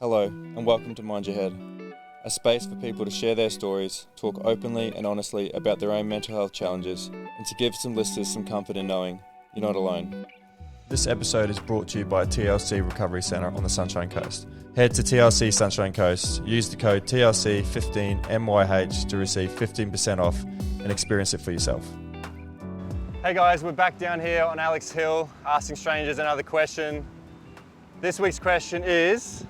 Hello, and welcome to Mind Your Head, a space for people to share their stories, talk openly and honestly about their own mental health challenges, and to give some listeners some comfort in knowing you're not alone. This episode is brought to you by TLC Recovery Centre on the Sunshine Coast. Head to TLC Sunshine Coast, use the code TLC15MYH to receive 15% off and experience it for yourself. Hey guys, we're back down here on Alex Hill, asking strangers another question. This week's question is,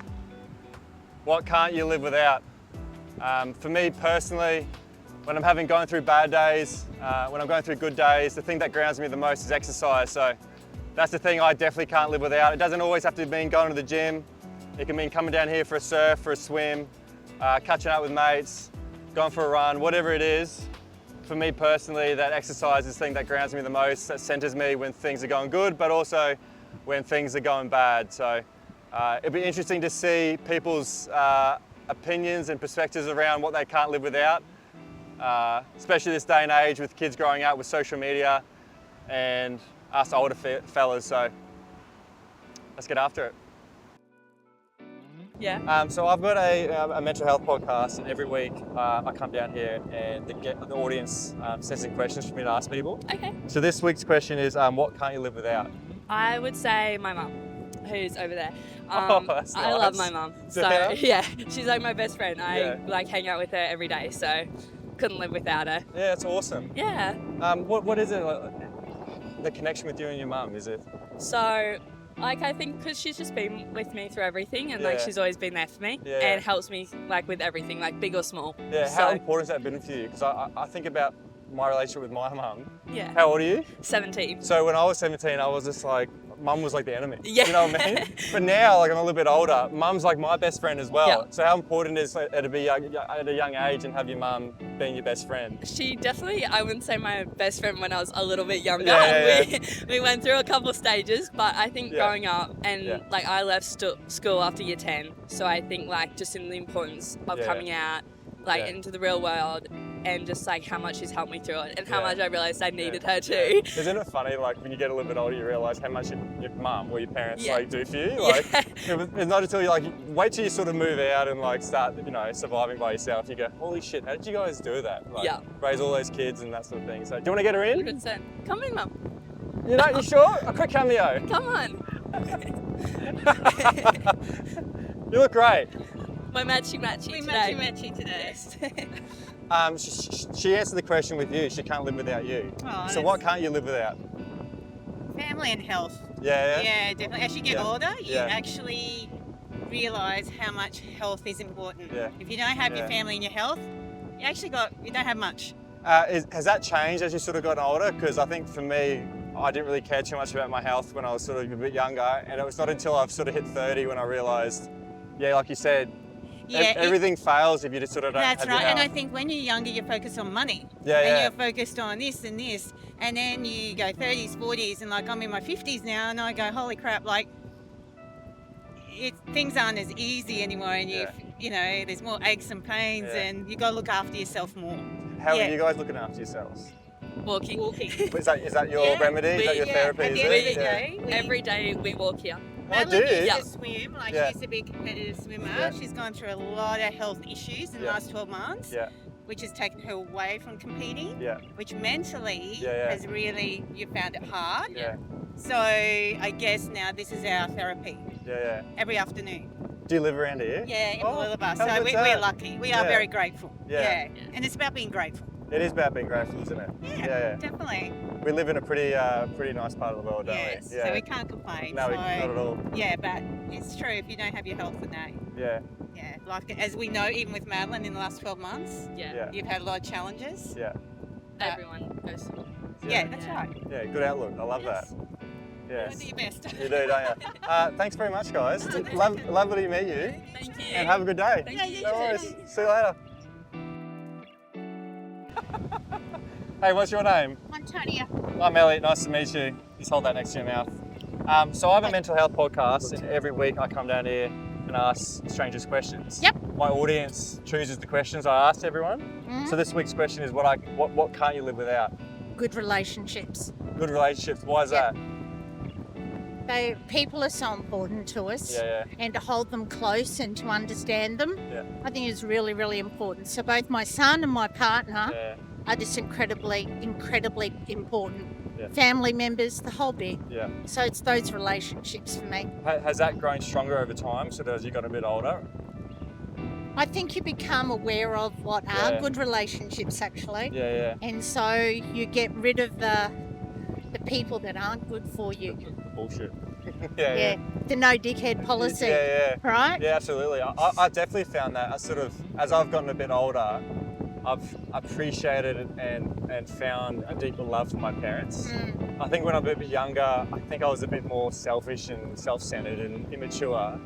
what can't you live without? For me personally, when I'm going through bad days, when I'm going through good days, the thing that grounds me the most is exercise. So that's the thing I definitely can't live without. It doesn't always have to mean going to the gym. It can mean coming down here for a surf, for a swim, catching up with mates, going for a run, whatever it is. For me personally, that exercise is the thing that grounds me the most, that centers me when things are going good, but also when things are going bad. So it'd be interesting to see people's opinions and perspectives around what they can't live without, especially this day and age with kids growing up with social media and us older fellas. So let's get after it. Yeah. So I've got a mental health podcast, and every week I come down here and the audience sends in questions for me to ask people. Okay. So this week's question is, what can't you live without? I would say my mum, who's over there. That's I nice. love my mum. So yeah, she's like my best friend. I like hang out with her every day, so couldn't live without her. Yeah, that's awesome. Yeah. What is it, the connection with you and your mum, is it? So I think because she's just been with me through everything, and she's always been there for me and helps me with everything, big or small. Yeah, how important has that been for you? Because I think about my relationship with my mum. Yeah. How old are you? 17. So when I was 17, I was just like, mum was like the enemy. Yeah. You know what I mean? But now, I'm a little bit older, mum's like my best friend as well. Yeah. So how important is it to be at a young age and have your mum being your best friend? She definitely, I wouldn't say my best friend when I was a little bit younger. Yeah. We went through a couple stages, but I think growing up and I left school after year 10. So I think just in the importance of coming out into the real world, and just how much she's helped me through it, and how much I realised I needed her too. Isn't it funny, when you get a little bit older, you realise how much your mum or your parents do for you? It's not until you wait till you sort of move out and start, surviving by yourself. You go, holy shit, how did you guys do that? Raise all those kids and that sort of thing. So do you want to get her in? 100%. Come in, mum. You sure? A quick cameo. Come on. You look great. We're matchy-matchy today. We're matchy-matchy today. Yes. She answered the question with you. She can't live without you. Oh, so what can't you live without? Family and health. Yeah. Yeah, definitely. As you get older, you actually realise how much health is important. Yeah. If you don't have your family and your health, you don't have much. Has that changed as you sort of gotten older? Because I think for me, I didn't really care too much about my health when I was sort of a bit younger, and it was not until I've sort of hit 30 when I realised, like you said, everything fails if you just sort of don't have your health. And I think when you're younger, you're focused on money. And you're focused on this and this. And then you go 30s, 40s, and I'm in my 50s now, and I go, holy crap, things aren't as easy anymore, and there's more aches and pains, and you got to look after yourself more. How are you guys looking after yourselves? Walking. Is that your remedy? Is that your therapy? At the end of the day, every day we walk here. Madeline used to swim, she's a big competitive swimmer. Yeah. She's gone through a lot of health issues in the last 12 months, which has taken her away from competing, which mentally has really, you found it hard. Yeah. So I guess now this is our therapy. Yeah. Every afternoon. Do you live around here? Yeah, in Willowbus. So we're lucky. We are very grateful. Yeah. And it's about being grateful. It is about being grateful, isn't it? Yeah, definitely. We live in a pretty nice part of the world, don't we? Yeah. So we can't complain. No, not at all. Yeah, but it's true, if you don't have your health, then Yeah. as we know, even with Madeline in the last 12 months, you've had a lot of challenges. Yeah. Everyone goes through. Yeah, that's right. Yeah, good outlook. I love that. Yes. Do your best. You do, don't you? Thanks very much, guys. Lovely to meet you. Thank you. And have a good day. Thank you. No worries. See you later. Hey, what's your name? I'm Tonya. I'm Elliot. Nice to meet you. Just hold that next to your mouth. So I have a mental health podcast, and every week I come down here and ask strangers questions. Yep. My audience chooses the questions I ask everyone. Mm-hmm. So this week's question is, what can't you live without? Good relationships. Good relationships. Why is that? People are so important to us, and to hold them close and to understand them, I think is really, really important. So both my son and my partner are just incredibly, incredibly important. Family members, the whole bit. So it's those relationships for me. Has that grown stronger over time, sort of as you got a bit older? I think you become aware of what are good relationships, actually. And so you get rid of the people that aren't good for you. Bullshit. The no dickhead policy. Right? Yeah, absolutely. I definitely found that as I've gotten a bit older, I've appreciated and found a deeper love for my parents. I think when I was a bit younger, I think I was a bit more selfish and self-centered and immature,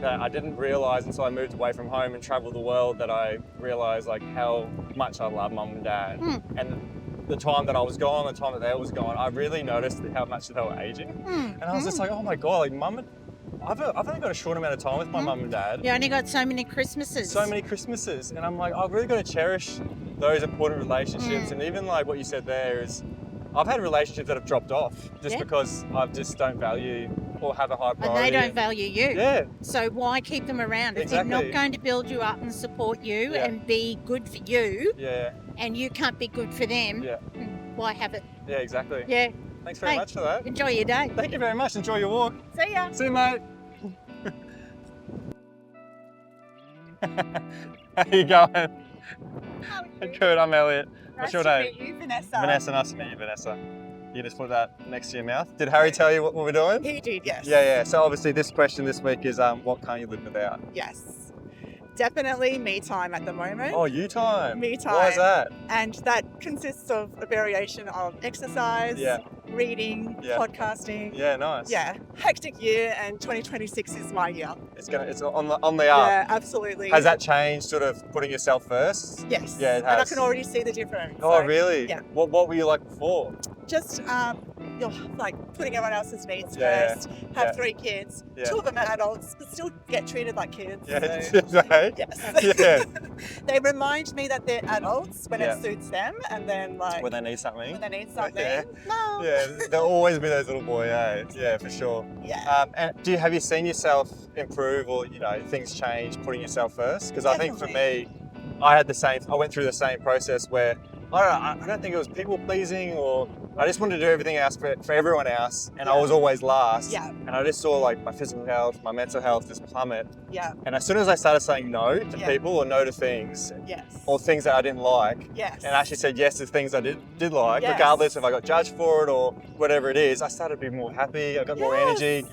that I didn't realise until I moved away from home and travelled the world, that I realised like how much I love mum and dad. And the time that I was gone, the time that they was gone, I really noticed how much they were aging. And I was just like, oh my God, like mum and I've only got a short amount of time with my mum and dad. You only got so many Christmases. So many Christmases. And I'm like, I've really got to cherish those important relationships. And even like what you said there is, I've had relationships that have dropped off just because I just don't value or have a high priority. And they don't value you. Yeah. So why keep them around? If they're not going to build you up and support you and be good for you, and you can't be good for them, why have it? Yeah, exactly. Yeah. Thanks very much for that. Enjoy your day. Thank you very much. Enjoy your walk. See ya. See you, mate. How you going? How are you? Good, I'm Elliot. Nice What's your name? to meet you, Vanessa. Vanessa, nice to meet you, Vanessa. You just put that next to your mouth. Did Harry tell you what we're doing? He did, yes. Yeah. So obviously this question this week is what can't you live without? Yes. Definitely me time at the moment. Oh, you time. Me time. Why is that? And that consists of a variation of exercise, reading, podcasting. Yeah, nice. Yeah, hectic year, and 2026 is my year. It's on the up. Yeah, absolutely. Has that changed, sort of putting yourself first? Yes. Yeah, it has. And I can already see the difference. Oh, really? Yeah. What were you like before? Just you're like putting everyone else's needs first. Have 3 kids. 2 of them are adults, but still get treated like kids. Yeah. So. Yes. Yeah. They remind me that they're adults when it suits them, and then like when they need something. No. Yeah, there'll always be those little boy, Yeah, for sure. Yeah. And have you seen yourself improve, or things change putting yourself first? Because I think for me, I went through the same process where I don't think it was people pleasing, or I just wanted to do everything else for everyone else, and I was always last. Yeah. And I just saw like my physical health, my mental health just plummet. Yeah. And as soon as I started saying no to people, or no to things, or things that I didn't like, and actually said yes to things I did like, regardless if I got judged for it or whatever it is, I started to be more happy. I got more energy.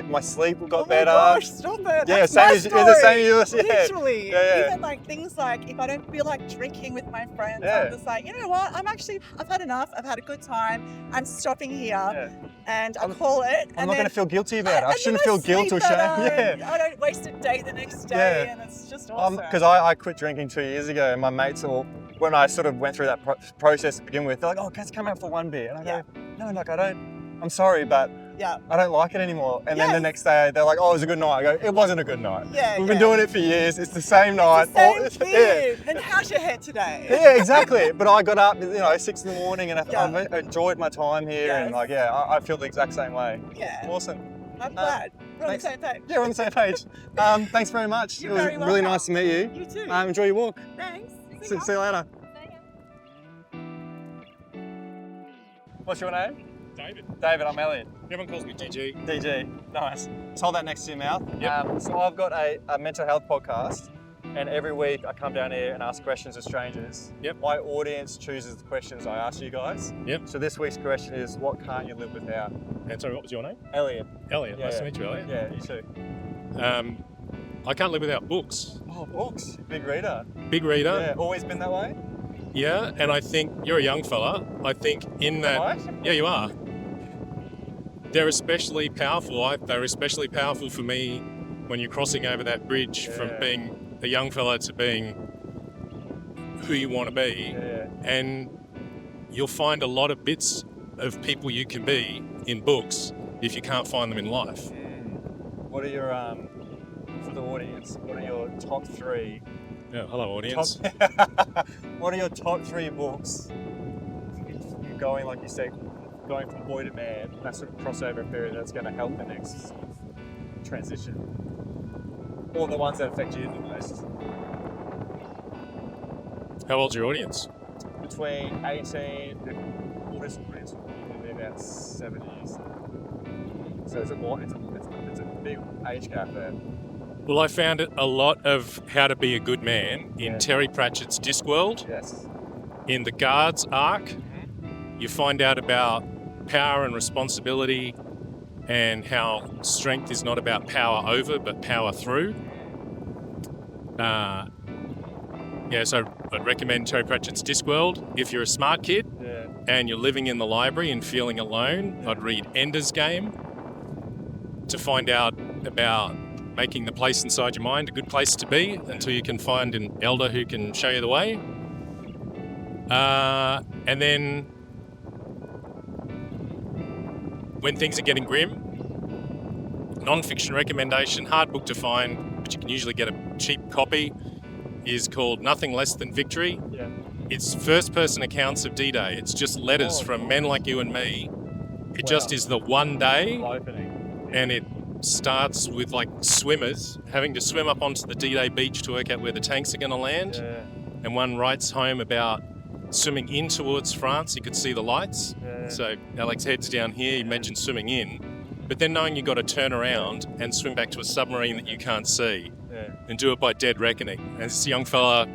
My sleep got better. Oh my gosh, stop it. Yeah, That's my it's the same as yours. Literally. Yeah. Even like things like if I don't feel like drinking with my friends, I'm just like, you know what? I've had enough. I've had a good time. I'm stopping here, and I call it. I'm not going to feel guilty about it. I shouldn't feel guilt or shame. Yeah. I don't waste a day the next day, and it's just awesome. Because I quit drinking 2 years ago, and my mates when I sort of went through that process to begin with, they're like, "Oh, let's come out for one beer," and I go, "No, like I don't. I'm sorry, but." I don't like it anymore. And then the next day, they're like, oh, it was a good night. I go, it wasn't a good night. We've been doing it for years. It's the same night. It's the same thing. And how's your head today? Yeah, exactly. But I got up, 6 in the morning, and I've enjoyed my time here. And I feel the exact same way. Yeah. Awesome. I'm glad. We're on the same page. Yeah, we're on the same page. Thanks very much. You're it was very really welcome. nice to meet you. You too. Enjoy your walk. Thanks. See you later. What's your name? David, I'm Elliot. Everyone calls me DG. DG, nice. Just hold that next to your mouth. Yep. So I've got a mental health podcast, and every week I come down here and ask questions of strangers. Yep. My audience chooses the questions I ask you guys. Yep. So this week's question is, what can't you live without? And sorry, what was your name? Elliot. Elliot. Nice to meet you, Elliot. Yeah, you too. I can't live without books. Oh, books. Big reader. Big reader. Yeah, always been that way? Yeah, and I think you're a young fella. I think in that... Am I? Yeah, you are. They're especially powerful. They're especially powerful for me when you're crossing over that bridge from being a young fella to being who you want to be. Yeah. And you'll find a lot of bits of people you can be in books if you can't find them in life. What are your, for the audience, what are your top 3? Yeah, hello audience. What are your top 3 books? Going, like you said, going from boy to man, that sort of crossover period that's going to help the next transition, or the ones that affect you the most. How old's your audience? Between 18, the oldest audience will be about 70 years. So it's a big age gap there. Well, I found a lot of how to be a good man in Terry Pratchett's Discworld. Yes. In the Guards arc, you find out about power and responsibility and how strength is not about power over, but power through. So I'd recommend Terry Pratchett's Discworld. If you're a smart kid and you're living in the library and feeling alone, I'd read Ender's Game to find out about making the place inside your mind a good place to be until you can find an elder who can show you the way. And then when things are getting grim, non-fiction recommendation, hard book to find, but you can usually get a cheap copy, is called Nothing Less Than Victory. Yeah. It's first-person accounts of D-Day. It's just letters from men like you and me. It just is the one day, and it starts with like swimmers having to swim up onto the D-Day beach to work out where the tanks are going to land. Yeah. And one writes home about swimming in towards France. You could see the lights. Yeah. So Alex heads down here. You mentioned swimming in, but then knowing you've got to turn around and swim back to a submarine that you can't see, and do it by dead reckoning. And this young fella,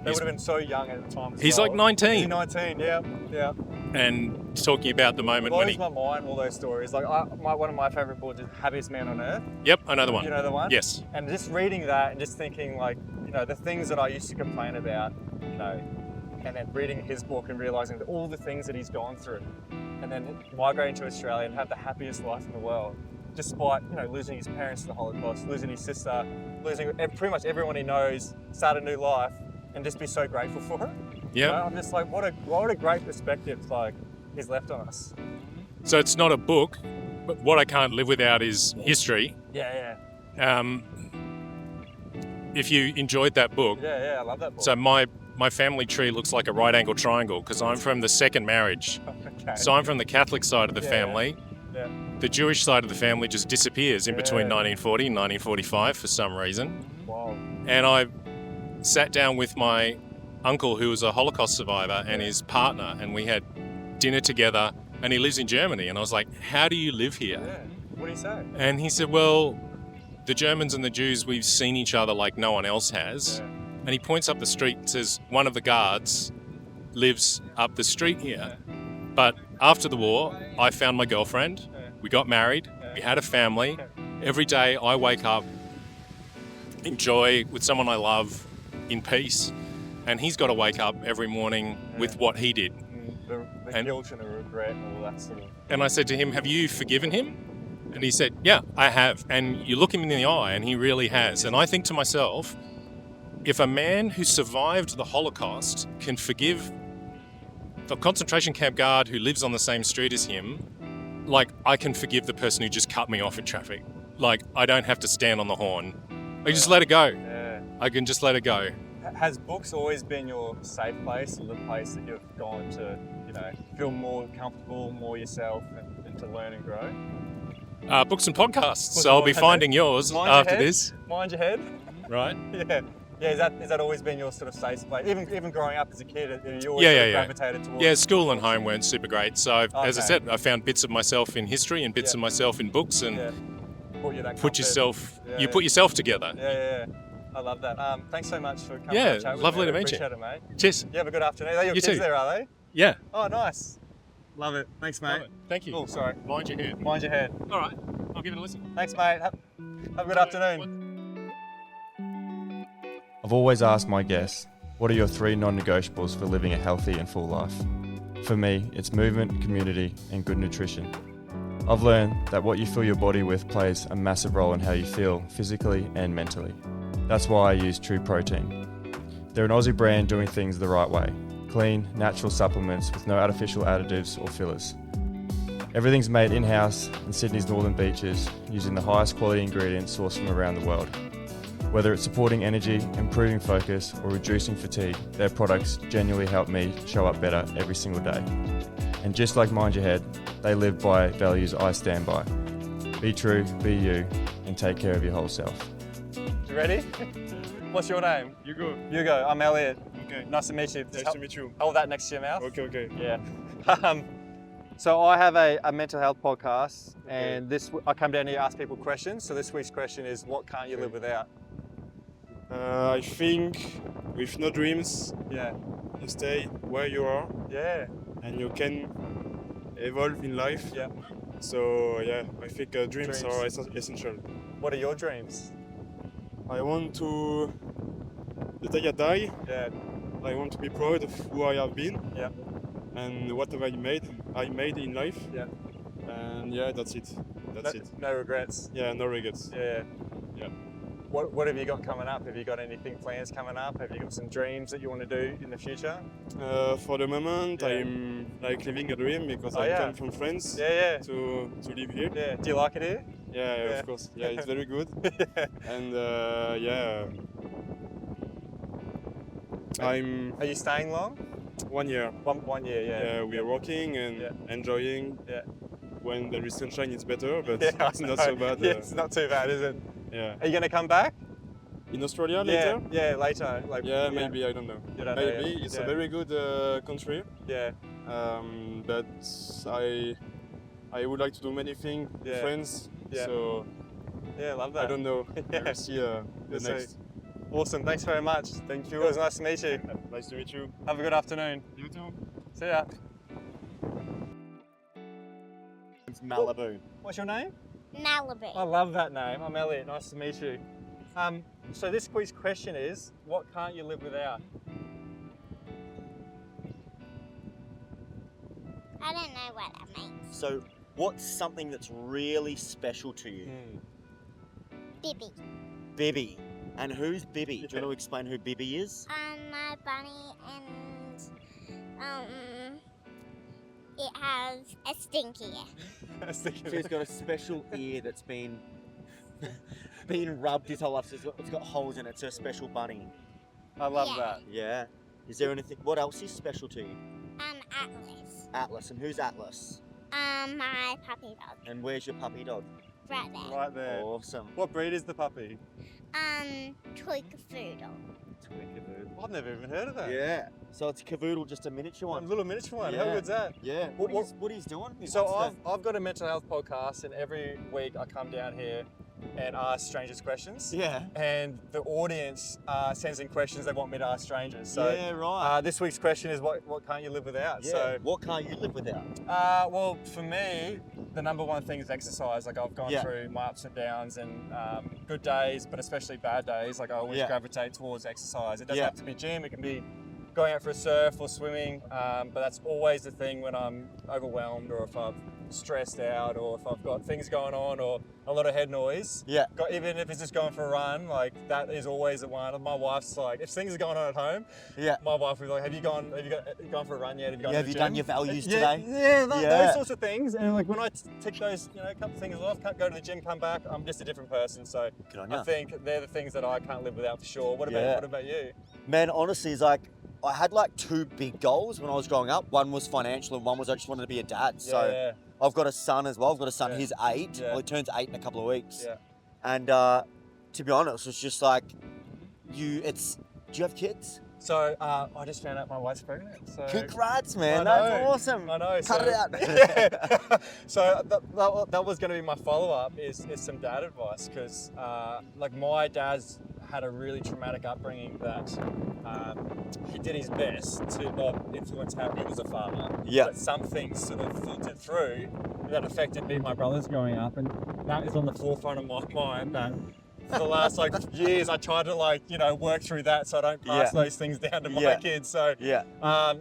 they would have been so young at the time. He's like 19. He's 19. Yeah. And talking about the moment when he blows my mind, all those stories. Like one of my favourite books is Happiest Man on Earth. Yep, I know the one. You know the one? Yes. And just reading that and just thinking like, the things that I used to complain about, and then reading his book and realising that all the things that he's gone through, and then migrating to Australia and have the happiest life in the world, despite, losing his parents to the Holocaust, losing his sister, losing pretty much everyone he knows, start a new life, and just be so grateful for it. Yeah. I'm just like, what a great perspective he's left on us. So it's not a book, but what I can't live without is history. Yeah. If you enjoyed that book. Yeah, I love that book. So my family tree looks like a right angle triangle because I'm from the second marriage. Okay. So I'm from the Catholic side of the family. Yeah. The Jewish side of the family just disappears in between 1940 and 1945 for some reason. Wow. And I sat down with my uncle who was a Holocaust survivor and his partner, and we had dinner together, and he lives in Germany. And I was like, how do you live here? Yeah. What do you say? And he said, well, the Germans and the Jews, we've seen each other like no one else has. Yeah. And he points up the street and says, one of the guards lives up the street here. But after the war, I found my girlfriend. We got married. We had a family. Every day I wake up, enjoy with someone I love in peace. And he's got to wake up every morning with what he did. The guilt and the regret and all that sort of... And I said to him, have you forgiven him? And he said, yeah, I have. And you look him in the eye and he really has. And I think to myself, if a man who survived the Holocaust can forgive the concentration camp guard who lives on the same street as him, like I can forgive the person who just cut me off in traffic. Like I don't have to stand on the horn. I just let it go. Yeah. I can just let it go. Has books always been your safe place, or the place that you've gone to, feel more comfortable, more yourself, and to learn and grow? Books and podcasts. So I'll be finding yours after this. Mind your head. Right. Yeah. Is that always been your sort of safe place? Even growing up as a kid, you always gravitated towards. Yeah, school and home weren't super great. So as I said, I found bits of myself in history and bits of myself in books, and put yourself together. Yeah. I love that. Thanks so much for coming. Yeah, chat with lovely me. to meet you. Appreciate it, mate. Cheers. You have a good afternoon. Are your You kids too. there, are they? Yeah. Oh, nice. Love it. Thanks, mate. Thank you. Oh, sorry. Mind your head. Mind your head. All right. I'll give it a listen. Thanks, mate. Have a good afternoon. I've always asked my guests, what are your 3 non-negotiables for living a healthy and full life? For me, it's movement, community, and good nutrition. I've learned that what you fill your body with plays a massive role in how you feel physically and mentally. That's why I use True Protein. They're an Aussie brand doing things the right way. Clean, natural supplements with no artificial additives or fillers. Everything's made in-house in Sydney's northern beaches using the highest quality ingredients sourced from around the world. Whether it's supporting energy, improving focus, or reducing fatigue, their products genuinely help me show up better every single day. And just like Mind Your Head, They live by values I stand by. Be true, be you, and take care of your whole self. You ready? What's your name? Hugo. Hugo, I'm Elliot. Okay. Nice to meet you. Nice to meet you. Hold that next to your mouth. Okay. Yeah. So I have a mental health podcast, and I come down here to ask people questions. So this week's question is, what can't you live without? I think with no dreams, Yeah. you stay where you are Yeah. and you can evolve in life. Yeah. So yeah, I think dreams are essential. What are your dreams? I want to, the day I die, Yeah. I want to be proud of who I have been. Yeah. And what have I made in life. Yeah. And yeah, that's it. That's it. No regrets. Yeah, no regrets. Yeah. Yeah. What have you got coming up? Have you got anything plans coming up? Have you got some dreams that you want to do in the future? For the moment, Yeah. I'm like living a dream because Oh, I yeah. come from France Yeah. to live here. Yeah. Do you like it here? Yeah, Yeah. of course. Yeah, it's very good. Yeah. And I'm Are you staying long? 1 year. One year. Yeah. Yeah, we are working and enjoying. Yeah. When there is sunshine, it's better, but Yeah, it's not so bad. Yeah, it's not too bad, is it? Yeah. Are you gonna come back? In Australia later? Yeah, later. Like, Yeah, maybe, I don't know. You don't know Maybe, yet. it's Yeah. a very good country. Yeah. But I would like to do many things with Yeah. friends. Yeah. So Yeah, love that. I don't know. Yeah. We'll see the We'll see. next. Awesome. Thanks very much. Thank you. It was nice to meet you. Nice to meet you. Have a good afternoon. You too. See ya. It's Malibu. What's your name? Malibu. I love that name. I'm Elliot. Nice to meet you. So this week's question is, what can't you live without? I don't know what that means. So, what's something that's really special to you? Bibby. Bibby. And who's Bibby? Do you want to explain who Bibby is? My bunny and it has a stinky ear. She's got a special ear that's been rubbed his whole life. So it's got holes in it. It's her special bunny. I love Yeah. that. Yeah. Is there anything? What else is special to you? Atlas. Atlas. And who's Atlas? My puppy dog. And where's your puppy dog? Right there. Right there. Awesome. What breed is the puppy? Toy Cavoodle. I've never even heard of that. Yeah. So it's Cavoodle, just a miniature A one. little miniature one. Yeah. How good's that? Yeah. What he's doing? So What's I've got a mental health podcast, and every week I come down here and ask strangers questions. Yeah. And the audience sends in questions they want me to ask strangers. So yeah, right. this week's question is, what can't you live without? Yeah. So What can't you live without? well, for me, the number one thing is exercise. Like, I've gone Yeah. through my ups and downs, and good days, but especially bad days. Like, I always Yeah. gravitate towards exercise. It doesn't Yeah. have to be gym. It can be going out for a surf or swimming. But that's always the thing when I'm overwhelmed, or if I'm stressed out, or if I've got things going on, or a lot of head noise. Yeah. Even if it's just going for a run, like, that is always the one. My wife's like, if things are going on at home, Yeah. my wife will be like, have you gone for a run yet? Have you gone to Have the you gym? done your values Yeah, today? Yeah, Yeah. those sorts of things. And like, when I tick those, a couple things off, can't go to the gym, come back, I'm just a different person. So Good on I ya. think they're the things that I can't live without for sure. What Yeah. about you? Man, honestly, it's like I had like two big goals when I was growing up. One was financial, and one was I just wanted to be a dad. So yeah. I've got a son as well. I've got a son. Yeah. He's 8. Yeah. Well, he turns 8 in a couple of weeks. Yeah. And to be honest, it's just like do you have kids? So I just found out my wife's pregnant. So Congrats, man. I That's know. awesome. I know. Cut so, it out. Yeah. So that was going to be my follow-up is some dad advice, because like, my dad's had a really traumatic upbringing that he did his best to not influence how he was a father. Yeah. But some things sort of filtered through that affected me and my brothers growing up, and that is on the forefront of my mind. That for the last years, I try to work through that so I don't pass those things down to my Yeah. kids. So Yeah.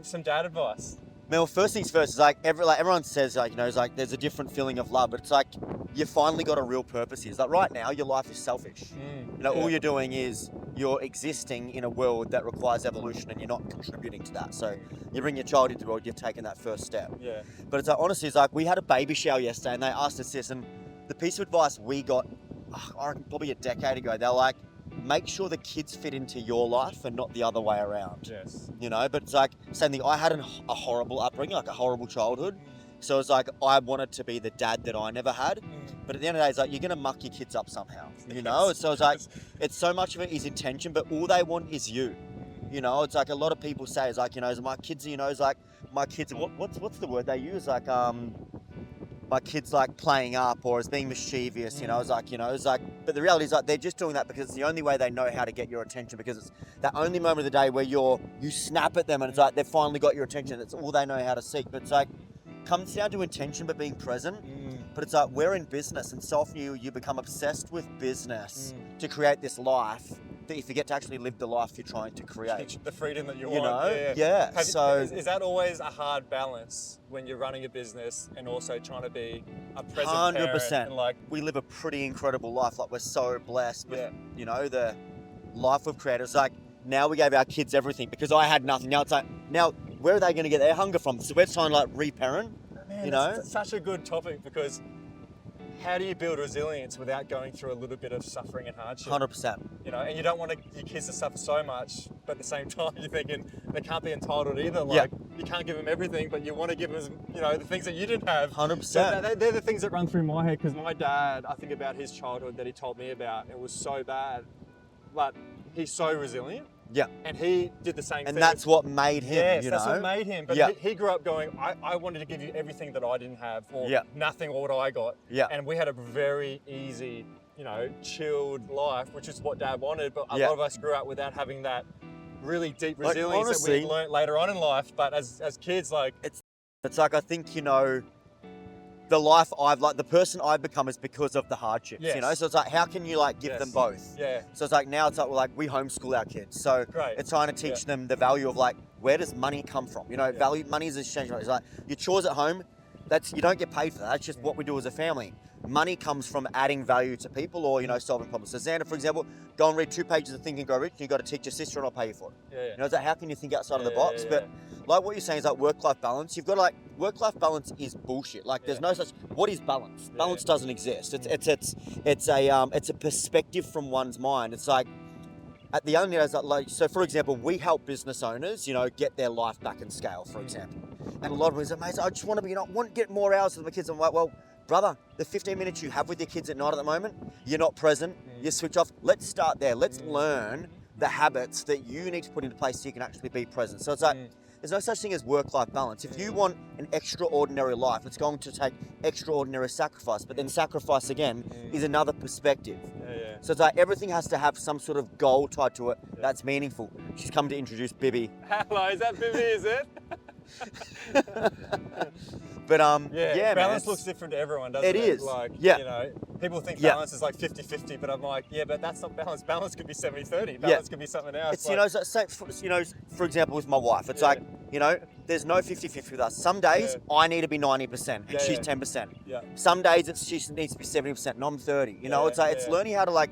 some dad advice. Man, well, first things first is everyone says there's a different feeling of love, but it's like you finally got a real purpose here. It's like right now your life is selfish. All you're doing is you're existing in a world that requires evolution, and you're not contributing to that. So you bring your child into the world, you've taken that first step. Yeah. But it's like, honestly, it's like we had a baby shower yesterday, and they asked us this, and the piece of advice we got, I reckon probably a decade ago, they're like, make sure the kids fit into your life and not the other way around. Yes. But it's like, same thing, I had a horrible upbringing, like a horrible childhood. So it's like, I wanted to be the dad that I never had. But at the end of the day, it's like, you're going to muck your kids up somehow, you know? So it's like, it's so much of it is intention, but all they want is you. You know, it's like a lot of people say, it's like, you know, my kids, you know, it's like, my kids, what's the word they use? Like, my kids like playing up or as being mischievous, you know, it's like, but the reality is like, they're just doing that because it's the only way they know how to get your attention, because it's that only moment of the day where you snap at them and it's like, they've finally got your attention. It's all they know how to seek. But it's like, comes down to intention, but being present. But it's like, we're in business, and so often you become obsessed with business to create this life that you forget to actually live the life you're trying to create. The freedom that you You want. know? Yeah. So is that always a hard balance when you're running a business and also trying to be a present 100%. parent? And like, we live a pretty incredible life. Like, we're so blessed with, you know, the life we've created. It's like, now we gave our kids everything because I had nothing. Now it's like, now where are they going to get their hunger from? So we're trying to like reparent. Man, you know, that's such a good topic, because how do you build resilience without going through a little bit of suffering and hardship? 100%. You know, and you don't want your kids to suffer so much, but at the same time, you're thinking they can't be entitled either. Like, you can't give them everything, but you want to give them, you know, the things that you didn't have. 100%. So they're the things that run through my head, because my dad, I think about his childhood that he told me about. It was so bad, but he's so resilient. Yeah. And he did the same thing. And that's what made him, yes, you know? that's what made him. But he grew up going, I wanted to give you everything that I didn't have, or nothing or what I got. Yeah. And we had a very easy, you know, chilled life, which is what Dad wanted. But a lot of us grew up without having that really deep resilience, like, honestly, that we learned later on in life. But as kids, like... It's like, I think, you know, the life the person I've become is because of the hardships, you know? So it's like, how can you like give them both? Yeah. So it's like, now it's like, we homeschool our kids. So it's trying to teach them the value of like, where does money come from? You know, money is exchange. It's like, your chores at home, you don't get paid for that. That's just what we do as a family. Money comes from adding value to people, or, you know, solving problems. So Xander, for example, go and read 2 pages of Think and Grow Rich, and you've got to teach your sister and I'll pay you for it. You know, it's like, how can you think outside of the box? But like what you're saying is like work-life balance. You've got to like, work-life balance is bullshit. Like there's no such, what is balance? Balance doesn't exist. It's a perspective from one's mind. It's like, at the only like, so for example, we help business owners, you know, get their life back in scale, for example. And a lot of them say, mate, I just want to be, you know, want to get more hours with my kids. I'm like, well, brother, the 15 minutes you have with your kids at night at the moment, you're not present, you switch off. Let's start there. Let's learn the habits that you need to put into place so you can actually be present. So it's like, there's no such thing as work-life balance. If you want an extraordinary life, it's going to take extraordinary sacrifice, but then sacrifice again is another perspective. So it's like, everything has to have some sort of goal tied to it that's meaningful. She's come to introduce Bibi. Hello, is that Bibi, is it? But balance looks different to everyone, doesn't it? It is. Like, you know, people think balance is like 50-50, but I'm like, but that's not balance. Balance could be 70-30. Balance could be something else. It's, like, you know, for example, with my wife, it's like, you know, there's no 50-50 with us. Some days I need to be 90% and she's 10%. Some days she needs to be 70% and I'm 30. You know, it's like, it's learning how to like,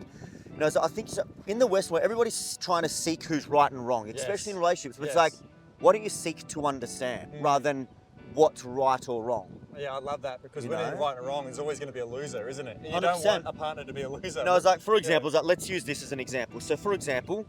you know, so I think in the West where everybody's trying to seek who's right and wrong, especially in relationships, but it's like, why don't you seek to understand rather than what's right or wrong? Yeah, I love that, because when you're right and wrong, there's always going to be a loser, isn't it? And you 100%. Don't want a partner to be a loser. No, it's like, for example, it's like, let's use this as an example. So for example,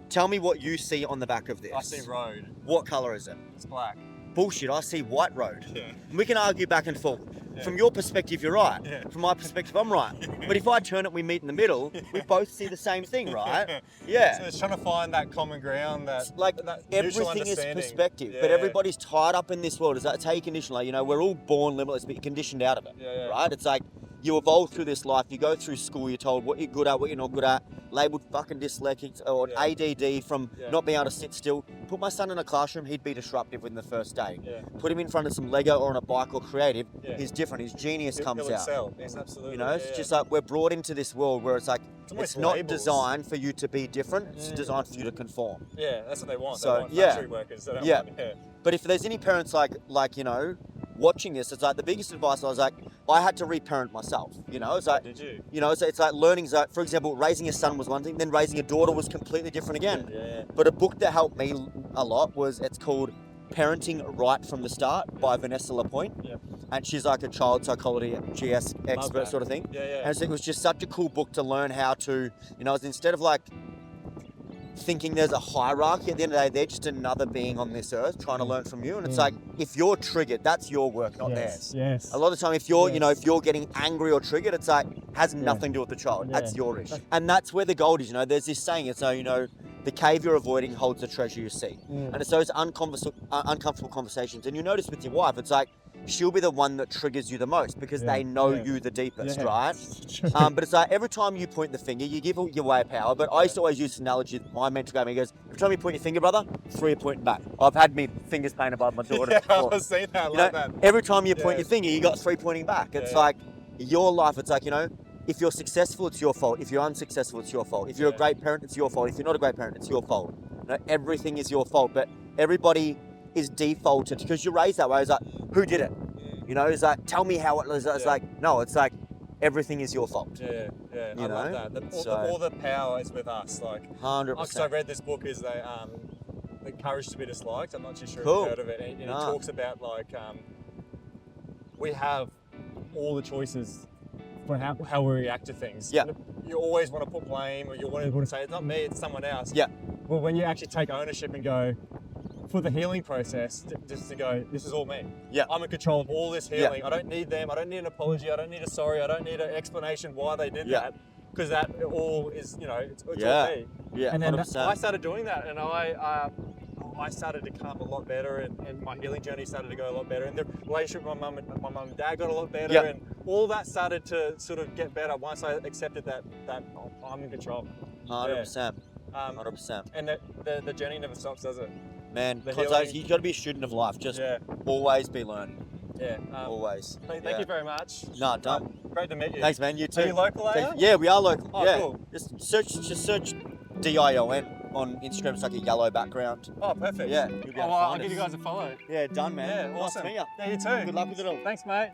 tell me what you see on the back of this. I see road. What colour is it? It's black. Bullshit, I see white road. We can argue back and forth. From your perspective, you're right. From my perspective, I'm right. But if I turn it, we meet in the middle, we both see the same thing, right? So it's trying to find that common ground, that like that everything is perspective, but everybody's tied up in this world. It's how you condition. Like, you know, we're all born limitless, but you're conditioned out of it, right? It's like, you evolve through this life, you go through school, you're told what you're good at, what you're not good at, labelled fucking dyslexic or ADD from not being able to sit still. Put my son in a classroom, he'd be disruptive within the first day. Put him in front of some Lego or on a bike or creative, he's different, his genius comes he'll out. excel. Yes, absolutely. You know, it's just like, we're brought into this world where it's like, it's not designed for you to be different, it's designed for you to conform. Yeah, that's what they want. So, they want factory workers. They don't want, But if there's any parents like, you know, watching this, it's like, the biggest advice I was like, I had to reparent myself, you know, it's like, did you? You know, it's like learning, like, for example, raising a son was one thing, then raising a daughter was completely different again. But a book that helped me a lot it's called Parenting Right from the Start by Vanessa Lapointe. And she's like a child psychology expert sort of thing. And so it was just such a cool book to learn how to, you know, instead of like thinking there's a hierarchy. At the end of the day, they're just another being on this earth trying to learn from you. And it's like, if you're triggered, that's your work, not theirs. Yes. A lot of the time, if you're, if you're getting angry or triggered, it's like, has nothing to do with the child. That's your issue. And that's where the gold is, there's this saying, it's, the cave you're avoiding holds the treasure you see. And it's those uncomfortable conversations. And you notice with your wife, it's like, she'll be the one that triggers you the most because they know you the deepest, right? But it's like every time you point the finger, you give your way of power. But I used to always use this analogy. My mentor gave me, he goes, every time you point your finger, brother, 3 are pointing back. I've had me fingers painted above my daughter before. I've seen that like that. Every time you point your finger, you got 3 pointing back. It's like your life. It's like, if you're successful, it's your fault. If you're unsuccessful, it's your fault. If you're a great parent, it's your fault. If you're not a great parent, it's your fault. Everything is your fault. But everybody is defaulted because you're raised that way. It's like, who did it? It's like, tell me how it was. It's like, no, it's like, everything is your fault. I love that. All the power is with us. Like, 100%. Because I read this book, is the Courage to be Disliked. I'm not too sure if you've heard of it. And it talks about like, we have all the choices for how we react to things. Yeah. You always want to put blame, or you want to say, it's not me, it's someone else. Yeah. Well, when you actually take ownership and go, for the healing process, just to go, this is all me. Yeah. I'm in control of all this healing. I don't need them. I don't need an apology. I don't need a sorry. I don't need an explanation why they did that. Because that all is, it's all me. Yeah. And then 100%. I started doing that, and I started to come a lot better, and my healing journey started to go a lot better, and the relationship with my mum and dad got a lot better, and all that started to sort of get better once I accepted that I'm in control. 100%. 100%. And the journey never stops, does it? Man, because you got to be a student of life. Just always be learning. Yeah. Always. Thank you very much. No, done. Great to meet you. Thanks, man. You too. Are you local, are you? Yeah, we are local. Oh, yeah. cool. Just search DION on Instagram. It's like a yellow background. Oh, perfect. Yeah. You'll be able to I'll find give you us. guys a follow. Yeah, done, man. Yeah, awesome. Nice to meet you. Yeah, you too. Good luck with it all. Thanks, mate.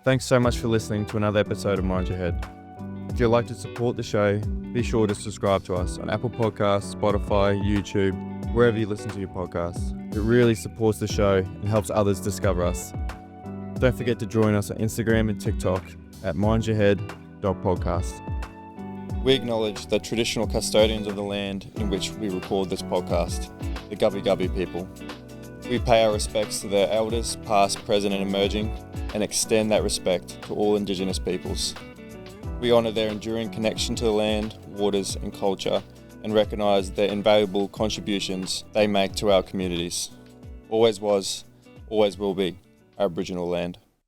Thanks so much for listening to another episode of Mind Your Head. If you'd like to support the show, be sure to subscribe to us on Apple Podcasts, Spotify, YouTube, wherever you listen to your podcasts. It really supports the show and helps others discover us. Don't forget to join us on Instagram and TikTok at mindyourhead.podcast. We acknowledge the traditional custodians of the land in which we record this podcast, the Gubbi Gubbi people. We pay our respects to their elders, past, present and emerging, and extend that respect to all Indigenous peoples. We honour their enduring connection to the land, waters and culture, and recognise their invaluable contributions they make to our communities. Always was, always will be Aboriginal land.